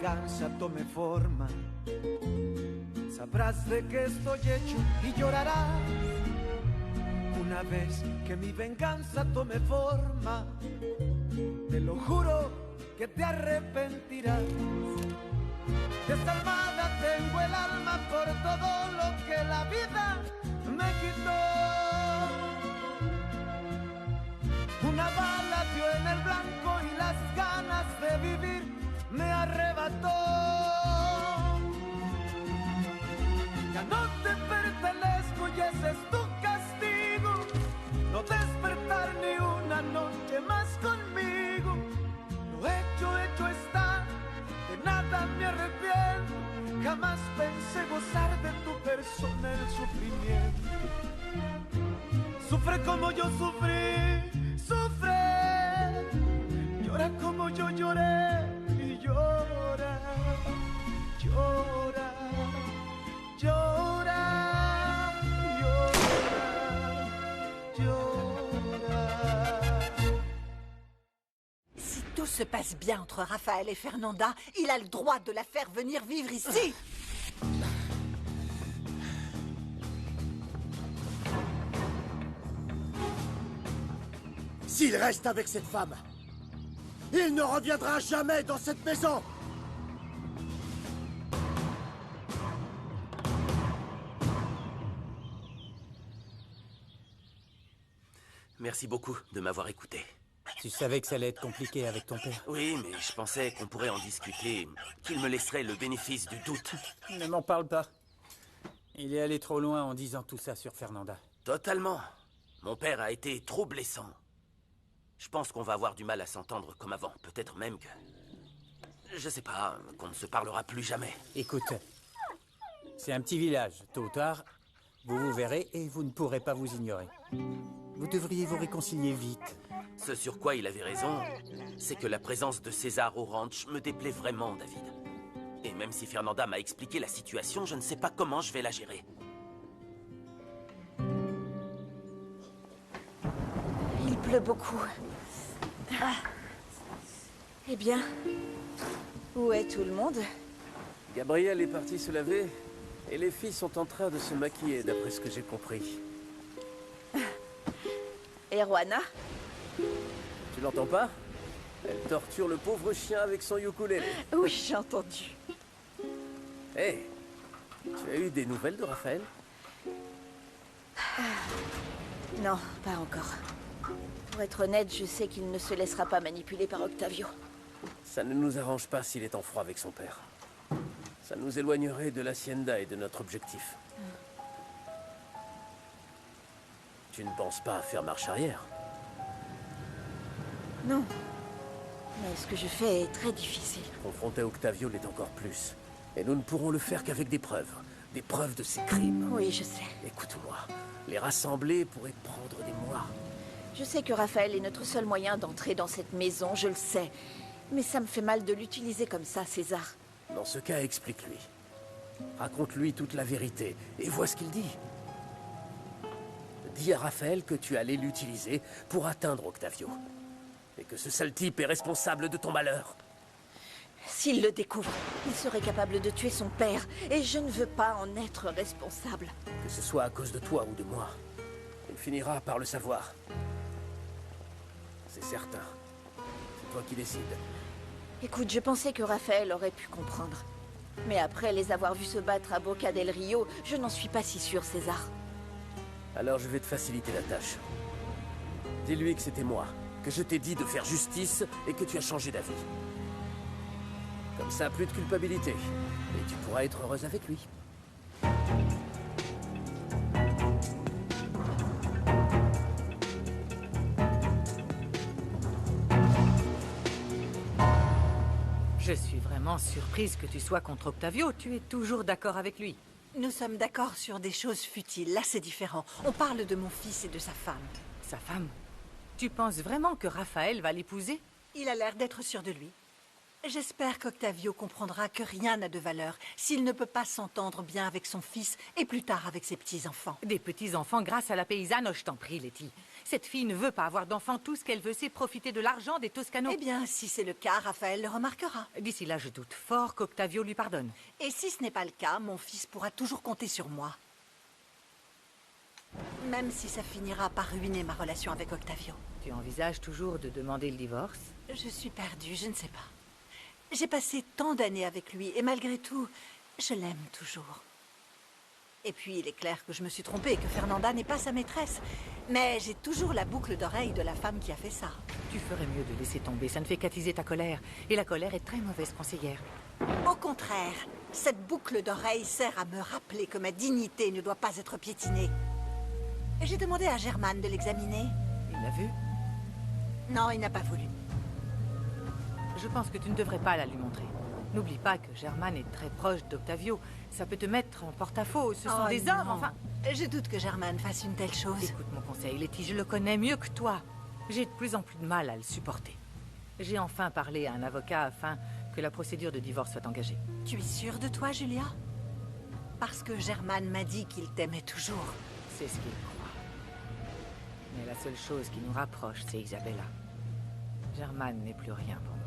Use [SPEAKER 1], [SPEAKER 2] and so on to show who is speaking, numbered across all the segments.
[SPEAKER 1] venganza tome forma, sabrás de qué estoy hecho y llorarás. Una vez que mi venganza tome forma, te lo juro que te arrepentirás. Desalmada tengo el alma por todo lo que la vida me quitó. Una bala dio en el blanco y las ganas de vivir me arrebató. Ya no te pertenezco y ese es tu castigo, no despertar ni una noche más conmigo. Lo hecho está, de nada me arrepiento. Jamás pensé gozar de tu persona el sufrimiento. Sufre como yo sufrí, sufre. Llora como yo lloré y llora, llora, llora, llora, llora.
[SPEAKER 2] Si tout se passe bien entre Raphaël et Fernanda, il a le droit de la faire venir vivre ici.
[SPEAKER 3] S'il reste avec cette femme, il ne reviendra jamais dans cette maison.
[SPEAKER 4] Merci beaucoup de m'avoir écouté.
[SPEAKER 5] Tu savais que ça allait être compliqué avec ton père?
[SPEAKER 4] Oui, mais je pensais qu'on pourrait en discuter, qu'il me laisserait le bénéfice du doute.
[SPEAKER 5] Ne m'en parle pas. Il est allé trop loin en disant tout ça sur Fernanda.
[SPEAKER 4] Totalement. Mon père a été trop blessant. Je pense qu'on va avoir du mal à s'entendre comme avant. Peut-être même que... Je sais pas, qu'on ne se parlera plus jamais.
[SPEAKER 5] Écoute, c'est un petit village. Tôt ou tard, vous vous verrez et vous ne pourrez pas vous ignorer. Vous devriez vous réconcilier vite.
[SPEAKER 4] Ce sur quoi il avait raison, c'est que la présence de César au ranch me déplaît vraiment, David. Et même si Fernanda m'a expliqué la situation, je ne sais pas comment je vais la gérer.
[SPEAKER 2] Il pleut beaucoup. Ah. Eh bien, où est tout le monde?
[SPEAKER 6] Gabriel est parti se laver et les filles sont en train de se maquiller, d'après ce que j'ai compris.
[SPEAKER 2] Et Juana?
[SPEAKER 6] Tu l'entends pas? Elle torture le pauvre chien avec son ukulélé.
[SPEAKER 2] Oui, j'ai entendu.
[SPEAKER 6] Hé, tu as eu des nouvelles de Raphaël?
[SPEAKER 2] Non, pas encore. Pour être honnête, je sais qu'il ne se laissera pas manipuler par Octavio.
[SPEAKER 6] Ça ne nous arrange pas s'il est en froid avec son père. Ça nous éloignerait de l'hacienda et de notre objectif. Tu ne penses pas à faire marche arrière?
[SPEAKER 2] Non. Mais ce que je fais est très difficile.
[SPEAKER 6] Confronter Octavio l'est encore plus. Et nous ne pourrons le faire qu'avec des preuves. Des preuves de ses crimes.
[SPEAKER 2] Oui, je sais.
[SPEAKER 6] Écoute-moi. Les rassembler pourrait prendre des mois.
[SPEAKER 2] Je sais que Raphaël est notre seul moyen d'entrer dans cette maison, je le sais. Mais ça me fait mal de l'utiliser comme ça, César.
[SPEAKER 6] Dans ce cas, explique-lui. Raconte-lui toute la vérité et vois ce qu'il dit. Dis à Raphaël que tu allais l'utiliser pour atteindre Octavio. Et que ce sale type est responsable de ton malheur.
[SPEAKER 2] S'il le découvre, il serait capable de tuer son père. Et je ne veux pas en être responsable.
[SPEAKER 6] Que ce soit à cause de toi ou de moi, il finira par le savoir. C'est certain. C'est toi qui décides.
[SPEAKER 2] Écoute, je pensais que Raphaël aurait pu comprendre. Mais après les avoir vus se battre à Boca del Rio, je n'en suis pas si sûre, César.
[SPEAKER 6] Alors je vais te faciliter la tâche. Dis-lui que c'était moi, que je t'ai dit de faire justice et que tu as changé d'avis. Comme ça, plus de culpabilité. Et tu pourras être heureuse avec lui.
[SPEAKER 7] Je suis vraiment surprise que tu sois contre Octavio. Tu es toujours d'accord avec lui.
[SPEAKER 2] Nous sommes d'accord sur des choses futiles. Là, c'est différent. On parle de mon fils et de sa femme.
[SPEAKER 7] Sa femme? Tu penses vraiment que Raphaël va l'épouser?
[SPEAKER 2] Il a l'air d'être sûr de lui.
[SPEAKER 8] J'espère qu'Octavio comprendra que rien n'a de valeur s'il ne peut pas s'entendre bien avec son fils et plus tard avec ses petits-enfants.
[SPEAKER 7] Des petits-enfants grâce à la paysanne, oh, je t'en prie, Letty. Cette fille ne veut pas avoir d'enfants, tout ce qu'elle veut, c'est profiter de l'argent des Toscanos.
[SPEAKER 8] Eh bien, si c'est le cas, Raphaël le remarquera.
[SPEAKER 7] D'ici là, je doute fort qu'Octavio lui pardonne.
[SPEAKER 8] Et si ce n'est pas le cas, mon fils pourra toujours compter sur moi. Même si ça finira par ruiner ma relation avec Octavio.
[SPEAKER 7] Tu envisages toujours de demander le divorce?
[SPEAKER 8] Je suis perdue, je ne sais pas. J'ai passé tant d'années avec lui et malgré tout, je l'aime toujours. Et puis, il est clair que je me suis trompée, que Fernanda n'est pas sa maîtresse. Mais j'ai toujours la boucle d'oreille de la femme qui a fait ça.
[SPEAKER 7] Tu ferais mieux de laisser tomber, ça ne fait qu'attiser ta colère. Et la colère est très mauvaise conseillère.
[SPEAKER 8] Au contraire, cette boucle d'oreille sert à me rappeler que ma dignité ne doit pas être piétinée. J'ai demandé à Germain de l'examiner.
[SPEAKER 7] Il l'a vu?
[SPEAKER 8] Non, il n'a pas voulu.
[SPEAKER 7] Je pense que tu ne devrais pas la lui montrer. N'oublie pas que Germain est très proche d'Octavio. Ça peut te mettre en porte-à-faux. Ce sont des hommes,
[SPEAKER 8] non.
[SPEAKER 7] enfin...
[SPEAKER 8] Je doute que Germain fasse une telle chose.
[SPEAKER 7] Écoute mon conseil, Letty, je le connais mieux que toi. J'ai de plus en plus de mal à le supporter. J'ai enfin parlé à un avocat afin que la procédure de divorce soit engagée.
[SPEAKER 8] Tu es sûre de toi, Julia? Parce que Germain m'a dit qu'il t'aimait toujours.
[SPEAKER 7] C'est ce qu'il croit. Mais la seule chose qui nous rapproche, c'est Isabella. Germain n'est plus rien pour moi.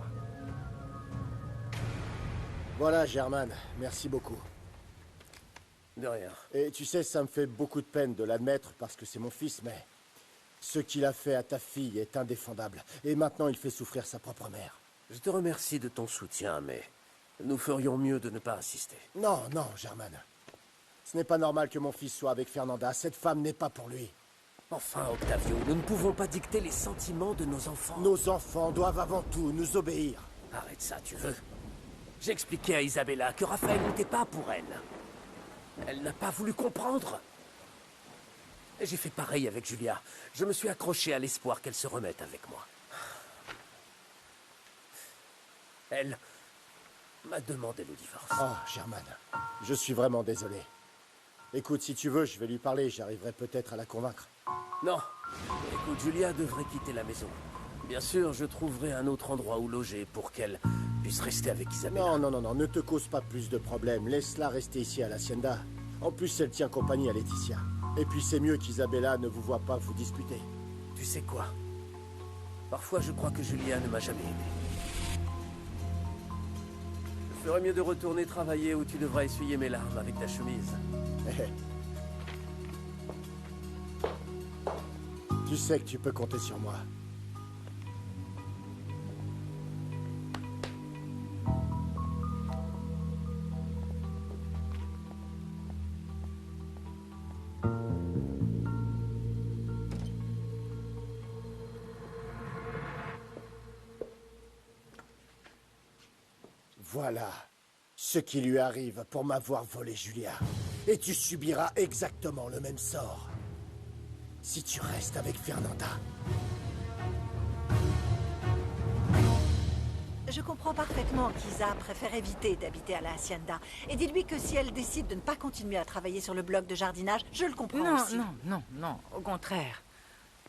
[SPEAKER 3] Voilà, Germain, merci beaucoup.
[SPEAKER 6] De rien.
[SPEAKER 3] Et tu sais, ça me fait beaucoup de peine de l'admettre parce que c'est mon fils, mais ce qu'il a fait à ta fille est indéfendable. Et maintenant, il fait souffrir sa propre mère.
[SPEAKER 6] Je te remercie de ton soutien, mais nous ferions mieux de ne pas insister.
[SPEAKER 3] Non, non, Germain. Ce n'est pas normal que mon fils soit avec Fernanda. Cette femme n'est pas pour lui.
[SPEAKER 6] Enfin, Octavio, nous ne pouvons pas dicter les sentiments de nos enfants.
[SPEAKER 3] Nos enfants doivent avant tout nous obéir.
[SPEAKER 6] Arrête ça, tu veux? J'ai expliqué à Isabella que Raphaël n'était pas pour elle. Elle n'a pas voulu comprendre. Et j'ai fait pareil avec Julia. Je me suis accroché à l'espoir qu'elle se remette avec moi. Elle m'a demandé le divorce.
[SPEAKER 3] Oh, Germain, je suis vraiment désolé. Écoute, si tu veux, je vais lui parler. J'arriverai peut-être à la convaincre.
[SPEAKER 6] Non. Écoute, Julia devrait quitter la maison. Bien sûr, je trouverai un autre endroit où loger pour qu'elle puisse rester avec Isabella.
[SPEAKER 3] Non, ne te cause pas plus de problèmes. Laisse-la rester ici à l'Hacienda. En plus, elle tient compagnie à Laetitia. Et puis, c'est mieux qu'Isabella ne vous voit pas vous disputer.
[SPEAKER 6] Tu sais quoi? Parfois, je crois que Julia ne m'a jamais aimé. Je ferais mieux de retourner travailler où tu devras essuyer mes larmes avec ta chemise.
[SPEAKER 3] Tu sais que tu peux compter sur moi. Voilà ce qui lui arrive pour m'avoir volé Julia. Et tu subiras exactement le même sort si tu restes avec Fernanda.
[SPEAKER 8] Je comprends parfaitement qu'Isa préfère éviter d'habiter à la Hacienda. Et dis-lui que si elle décide de ne pas continuer à travailler sur le bloc de jardinage, je le comprends aussi.
[SPEAKER 7] Non, au contraire.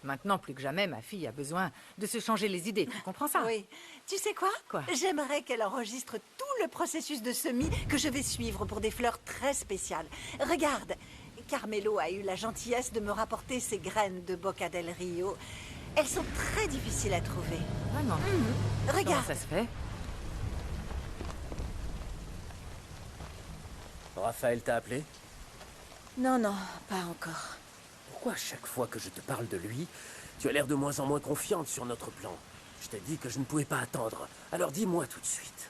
[SPEAKER 7] Maintenant, plus que jamais, ma fille a besoin de se changer les idées. Tu comprends ça?
[SPEAKER 8] Oui. Tu sais quoi?
[SPEAKER 7] Quoi?
[SPEAKER 8] J'aimerais qu'elle enregistre tout le processus de semis que je vais suivre pour des fleurs très spéciales. Regarde, Carmelo a eu la gentillesse de me rapporter ces graines de Boca del Rio. Elles sont très difficiles à trouver.
[SPEAKER 7] Vraiment?
[SPEAKER 8] Regarde.
[SPEAKER 7] Comment ça se fait?
[SPEAKER 6] Raphaël t'a appelé?
[SPEAKER 2] Non, pas encore.
[SPEAKER 6] Pourquoi à chaque fois que je te parle de lui, tu as l'air de moins en moins confiante sur notre plan? Je t'ai dit que je ne pouvais pas attendre. Alors dis-moi tout de suite.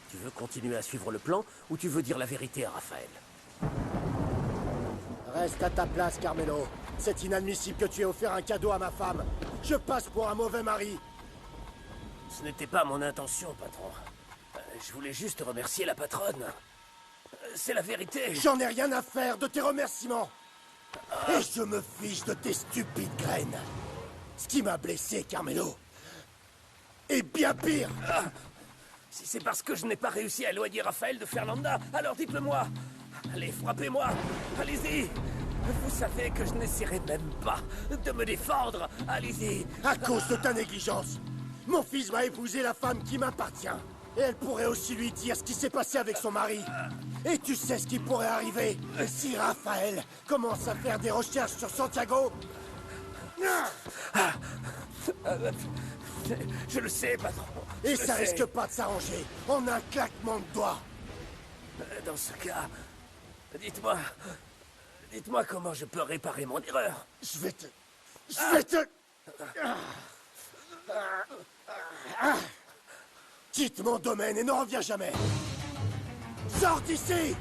[SPEAKER 6] Tu veux continuer à suivre le plan ou tu veux dire la vérité à Raphaël?
[SPEAKER 3] Reste à ta place, Carmelo. C'est inadmissible que tu aies offert un cadeau à ma femme. Je passe pour un mauvais mari.
[SPEAKER 6] Ce n'était pas mon intention, patron. Je voulais juste remercier la patronne. C'est la vérité.
[SPEAKER 3] J'en ai rien à faire de tes remerciements. Et je me fiche de tes stupides graines. Ce qui m'a blessé, Carmelo, est bien pire.
[SPEAKER 6] Si c'est parce que je n'ai pas réussi à éloigner Raphaël de Fernanda, alors dites-le-moi. Allez, frappez-moi. Allez-y. Vous savez que je n'essaierai même pas de me défendre. Allez-y.
[SPEAKER 3] À cause de ta négligence, mon fils va épouser la femme qui m'appartient. Et elle pourrait aussi lui dire ce qui s'est passé avec son mari. Et tu sais ce qui pourrait arriver si Raphaël commence à faire des recherches sur Santiago?
[SPEAKER 6] Je le sais, patron.
[SPEAKER 3] Et
[SPEAKER 6] Je
[SPEAKER 3] ça
[SPEAKER 6] le sais.
[SPEAKER 3] risque pas de s'arranger en un claquement de doigts.
[SPEAKER 6] Dans ce cas, dites-moi comment je peux réparer mon erreur.
[SPEAKER 3] Je vais te... Quitte mon domaine et ne reviens jamais. Sors d'ici!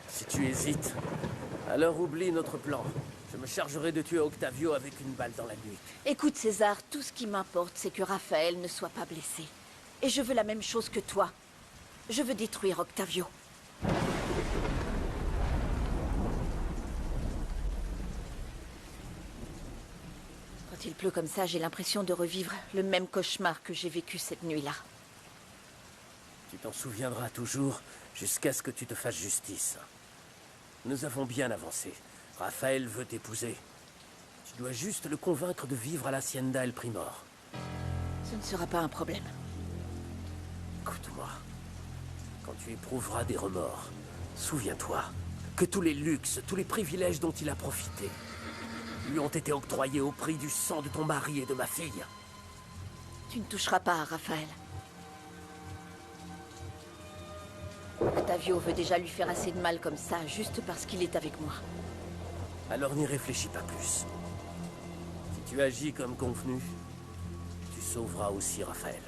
[SPEAKER 6] Si tu hésites, alors oublie notre plan. Je me chargerai de tuer Octavio avec une balle dans la nuque.
[SPEAKER 2] Écoute, César, tout ce qui m'importe, c'est que Raphaël ne soit pas blessé. Et je veux la même chose que toi. Je veux détruire Octavio. Quand il pleut comme ça, j'ai l'impression de revivre le même cauchemar que j'ai vécu cette nuit-là.
[SPEAKER 6] Tu t'en souviendras toujours jusqu'à ce que tu te fasses justice. Nous avons bien avancé. Raphaël veut t'épouser. Tu dois juste le convaincre de vivre à l'Hacienda El Primor.
[SPEAKER 2] Ce ne sera pas un problème.
[SPEAKER 6] Écoute-moi. Quand tu éprouveras des remords, souviens-toi que tous les luxes, tous les privilèges dont il a profité lui ont été octroyés au prix du sang de ton mari et de ma fille.
[SPEAKER 2] Tu ne toucheras pas à Raphaël. Octavio veut déjà lui faire assez de mal comme ça, juste parce qu'il est avec moi.
[SPEAKER 6] Alors n'y réfléchis pas plus. Si tu agis comme convenu, tu sauveras aussi Raphaël.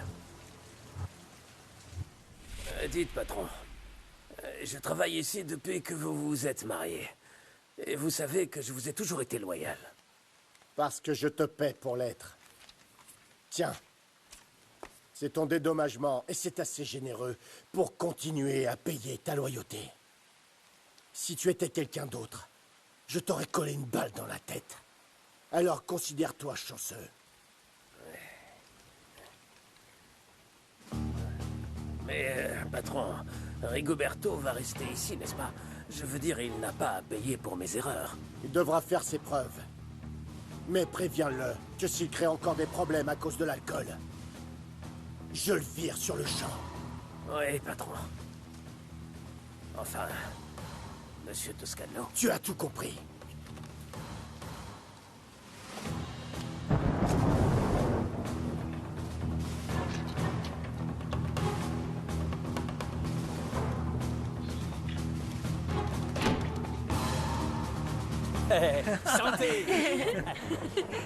[SPEAKER 6] Dites, patron, je travaille ici depuis que vous vous êtes mariés. Et vous savez que je vous ai toujours été loyal.
[SPEAKER 3] Parce que je te paie pour l'être. Tiens. C'est ton dédommagement, et c'est assez généreux pour continuer à payer ta loyauté. Si tu étais quelqu'un d'autre, je t'aurais collé une balle dans la tête. Alors considère-toi chanceux.
[SPEAKER 6] Mais, patron, Rigoberto va rester ici, n'est-ce pas? Je veux dire, il n'a pas à payer pour mes erreurs.
[SPEAKER 3] Il devra faire ses preuves. Mais préviens-le que s'il crée encore des problèmes à cause de l'alcool, je le vire sur le champ.
[SPEAKER 6] Oui, patron. Enfin, monsieur Toscano.
[SPEAKER 3] Tu as tout compris.
[SPEAKER 5] Santé.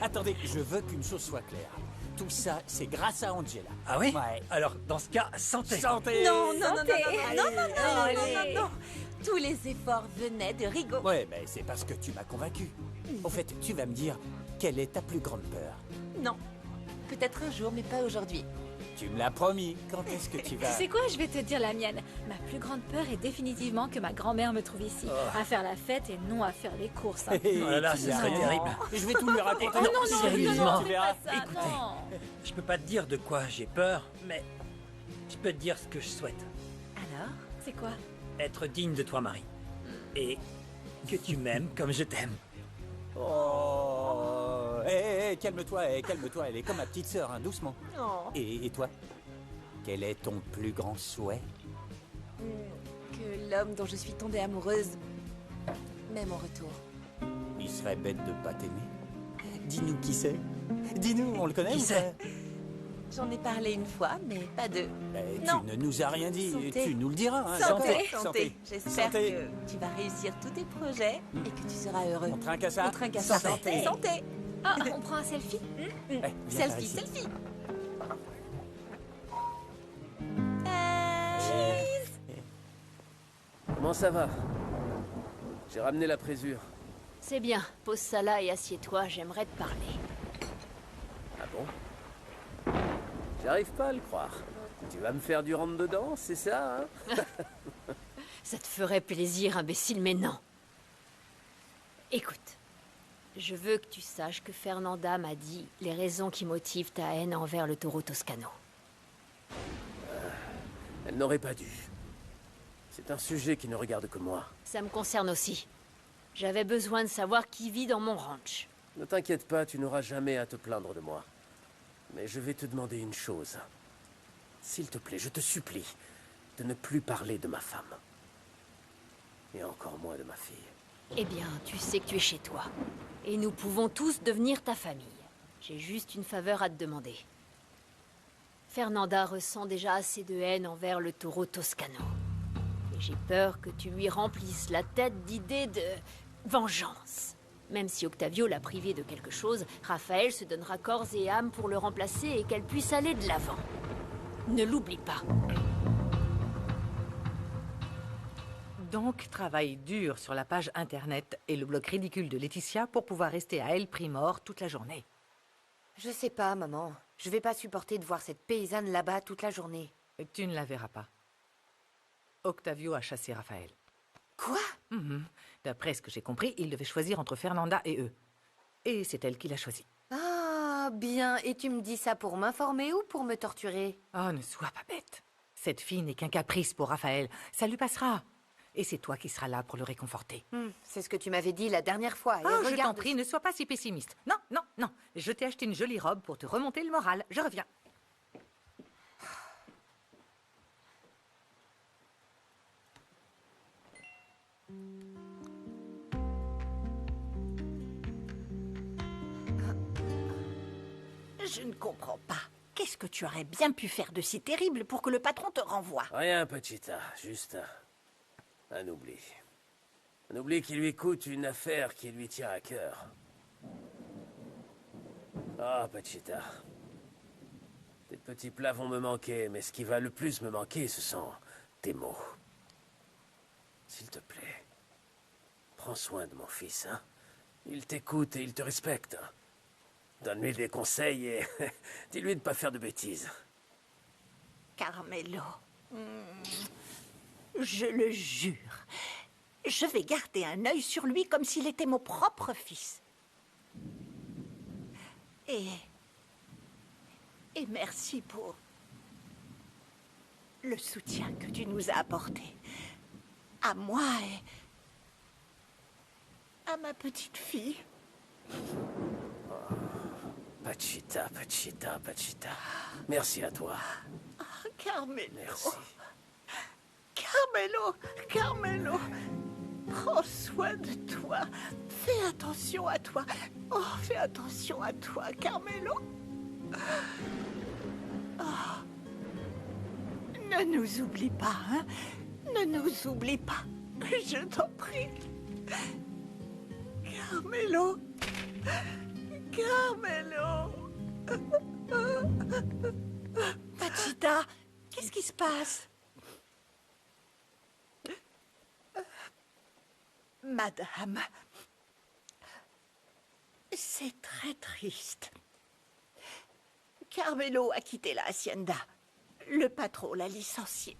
[SPEAKER 5] Attendez, je veux qu'une chose soit claire. Tout ça, c'est grâce à Angela.
[SPEAKER 9] Ah oui?
[SPEAKER 5] Ouais.
[SPEAKER 9] Alors, dans ce cas, santé.
[SPEAKER 5] Santé.
[SPEAKER 2] Non, non, non, non,
[SPEAKER 10] Santé.
[SPEAKER 2] non, non, non, non,
[SPEAKER 10] Allez.
[SPEAKER 2] non, non, non. Tous les efforts venaient de Rigo.
[SPEAKER 5] Ouais, mais c'est parce que tu m'as convaincu. Au fait, tu vas me dire, quelle est ta plus grande peur?
[SPEAKER 2] Non. Peut-être un jour, mais pas aujourd'hui.
[SPEAKER 5] Tu me l'as promis. Quand est-ce que tu vas...
[SPEAKER 10] Tu sais quoi, je vais te dire la mienne. Ma plus grande peur est définitivement que ma grand-mère me trouve ici, à faire la fête et non à faire les courses. hein.
[SPEAKER 5] Hey,
[SPEAKER 9] Oh là là,
[SPEAKER 5] tu
[SPEAKER 9] ce
[SPEAKER 5] as
[SPEAKER 9] serait
[SPEAKER 5] raison.
[SPEAKER 9] terrible.
[SPEAKER 5] Je vais tout lui raconter.
[SPEAKER 10] Oh non, non, non,
[SPEAKER 9] sérieusement.
[SPEAKER 10] non,
[SPEAKER 5] Tu
[SPEAKER 10] fais
[SPEAKER 5] verras.
[SPEAKER 10] pas ça,
[SPEAKER 9] Écoutez.
[SPEAKER 10] non.
[SPEAKER 9] Je peux pas te dire de quoi j'ai peur, mais je peux te dire ce que je souhaite.
[SPEAKER 2] Alors?
[SPEAKER 10] C'est quoi?
[SPEAKER 9] Être digne de toi, Marie. Et que tu m'aimes comme je t'aime.
[SPEAKER 5] Oh, hé, calme-toi, calme-toi. Elle est comme ma petite sœur, hein, doucement.
[SPEAKER 2] Oh.
[SPEAKER 5] Et toi? Quel est ton plus grand souhait?
[SPEAKER 2] Que l'homme dont je suis tombée amoureuse m'aime en retour.
[SPEAKER 5] Il serait bête de pas t'aimer. Dis-nous qui c'est. Dis-nous, on le connaît
[SPEAKER 9] Qui
[SPEAKER 5] ou
[SPEAKER 9] c'est?
[SPEAKER 5] pas?
[SPEAKER 2] J'en ai parlé une fois, mais pas deux. Non.
[SPEAKER 5] Tu ne nous as rien dit.
[SPEAKER 2] Santé.
[SPEAKER 5] Tu nous le diras. Hein,
[SPEAKER 2] Santé,
[SPEAKER 5] d'accord.
[SPEAKER 2] santé. J'espère
[SPEAKER 5] Santé.
[SPEAKER 2] que tu vas réussir tous tes projets et que tu seras heureux.
[SPEAKER 5] On trinque à ça?
[SPEAKER 2] On trinque à ça.
[SPEAKER 5] Santé.
[SPEAKER 2] Santé.
[SPEAKER 10] Ah, on prend un selfie?
[SPEAKER 5] Eh, viens par
[SPEAKER 2] Selfie,
[SPEAKER 5] ici.
[SPEAKER 2] selfie.
[SPEAKER 6] Comment ça va? J'ai ramené la présure.
[SPEAKER 10] C'est bien. Pose ça là et assieds-toi, j'aimerais te parler.
[SPEAKER 6] Ah bon? J'arrive pas à le croire. Tu vas me faire du rentre-dedans, c'est ça, hein?
[SPEAKER 10] Ça te ferait plaisir, imbécile, mais non. Écoute, je veux que tu saches que Fernanda m'a dit les raisons qui motivent ta haine envers le taureau Toscano.
[SPEAKER 6] Elle n'aurait pas dû. C'est un sujet qui ne regarde que moi.
[SPEAKER 10] Ça me concerne aussi. J'avais besoin de savoir qui vit dans mon ranch.
[SPEAKER 6] Ne t'inquiète pas, tu n'auras jamais à te plaindre de moi. Mais je vais te demander une chose. S'il te plaît, je te supplie de ne plus parler de ma femme. Et encore moins de ma fille.
[SPEAKER 10] Eh bien, tu sais que tu es chez toi. Et nous pouvons tous devenir ta famille. J'ai juste une faveur à te demander. Fernanda ressent déjà assez de haine envers le taureau Toscano. Et j'ai peur que tu lui remplisses la tête d'idées de vengeance. Même si Octavio l'a privé de quelque chose, Raphaël se donnera corps et âme pour le remplacer et qu'elle puisse aller de l'avant. Ne l'oublie pas.
[SPEAKER 7] Donc, travaille dur sur la page internet et le blog ridicule de Laetitia pour pouvoir rester à El Primor toute la journée.
[SPEAKER 11] Je sais pas, maman. Je vais pas supporter de voir cette paysanne là-bas toute la journée.
[SPEAKER 7] Tu ne la verras pas. Octavio a chassé Raphaël.
[SPEAKER 11] Quoi?
[SPEAKER 7] D'après ce que j'ai compris, il devait choisir entre Fernanda et eux. Et c'est elle qui l'a choisi.
[SPEAKER 11] Ah, bien. Et tu me dis ça pour m'informer ou pour me torturer?
[SPEAKER 7] Oh, ne sois pas bête. Cette fille n'est qu'un caprice pour Raphaël. Ça lui passera. Et c'est toi qui seras là pour le réconforter.
[SPEAKER 11] C'est ce que tu m'avais dit la dernière fois. Et
[SPEAKER 7] Oh, je
[SPEAKER 11] regarde...
[SPEAKER 7] t'en prie, ne sois pas si pessimiste. Non, non, non. Je t'ai acheté une jolie robe pour te remonter le moral. Je reviens.
[SPEAKER 8] Je ne comprends pas. Qu'est-ce que tu aurais bien pu faire de si terrible pour que le patron te renvoie?
[SPEAKER 6] Rien, Pachita. Juste un oubli. Un oubli qui lui coûte une affaire qui lui tient à cœur. Ah, Pachita. Tes petits plats vont me manquer, mais ce qui va le plus me manquer, ce sont tes mots. S'il te plaît, prends soin de mon fils, hein. Il t'écoute et il te respecte. Donne-lui des conseils et dis-lui de ne pas faire de bêtises.
[SPEAKER 8] Carmelo, je le jure, je vais garder un œil sur lui comme s'il était mon propre fils. Et merci pour le soutien que tu nous as apporté. À moi et à ma petite fille.
[SPEAKER 6] Pachita, Pachita, Pachita. Merci à toi.
[SPEAKER 8] Oh, Carmelo.
[SPEAKER 6] Merci.
[SPEAKER 8] Carmelo, Carmelo. Prends soin de toi. Fais attention à toi. Oh, fais attention à toi, Carmelo. Oh. Ne nous oublie pas, hein. Ne nous oublie pas. Je t'en prie. Carmelo. Carmelo. Pachita, qu'est-ce qui se passe? Madame, c'est très triste. Carmelo a quitté la hacienda. Le patron l'a licencié.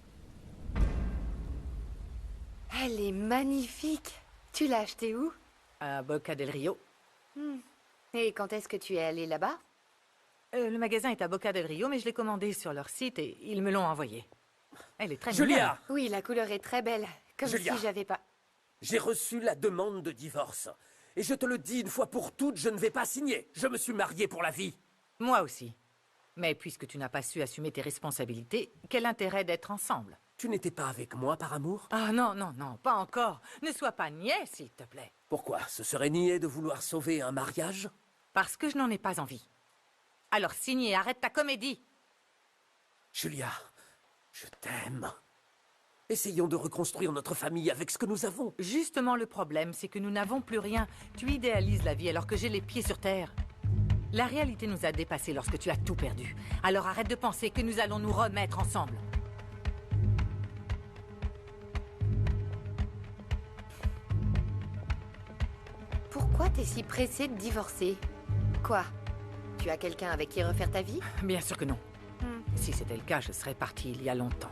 [SPEAKER 11] Elle est magnifique. Tu l'as achetée où?
[SPEAKER 7] À Boca del Rio.
[SPEAKER 11] Et quand est-ce que tu es allée là-bas?
[SPEAKER 7] Le magasin est à Boca del Rio, mais je l'ai commandé sur leur site et ils me l'ont envoyé. Elle est très
[SPEAKER 6] Julia!
[SPEAKER 7] mignonne.
[SPEAKER 11] Oui, la couleur est très belle. Comme
[SPEAKER 6] Julia.
[SPEAKER 11] si j'avais pas...
[SPEAKER 6] J'ai reçu la demande de divorce. Et je te le dis une fois pour toutes, je ne vais pas signer. Je me suis marié pour la vie.
[SPEAKER 7] Moi aussi. Mais puisque tu n'as pas su assumer tes responsabilités, quel intérêt d'être ensemble?
[SPEAKER 6] Tu n'étais pas avec moi par amour?
[SPEAKER 7] Ah non, non, non, pas encore. Ne sois pas niais, s'il te plaît.
[SPEAKER 6] Pourquoi? Ce serait nier de vouloir sauver un mariage?
[SPEAKER 7] Parce que je n'en ai pas envie. Alors signe et arrête ta comédie.
[SPEAKER 6] Julia, je t'aime. Essayons de reconstruire notre famille avec ce que nous avons.
[SPEAKER 7] Justement, le problème, c'est que nous n'avons plus rien. Tu idéalises la vie alors que j'ai les pieds sur terre. La réalité nous a dépassés lorsque tu as tout perdu. Alors arrête de penser que nous allons nous remettre ensemble.
[SPEAKER 11] Pourquoi t'es si pressée de divorcer? Quoi? Tu as quelqu'un avec qui refaire ta vie?
[SPEAKER 7] Bien sûr que non. Si c'était le cas, je serais partie il y a longtemps.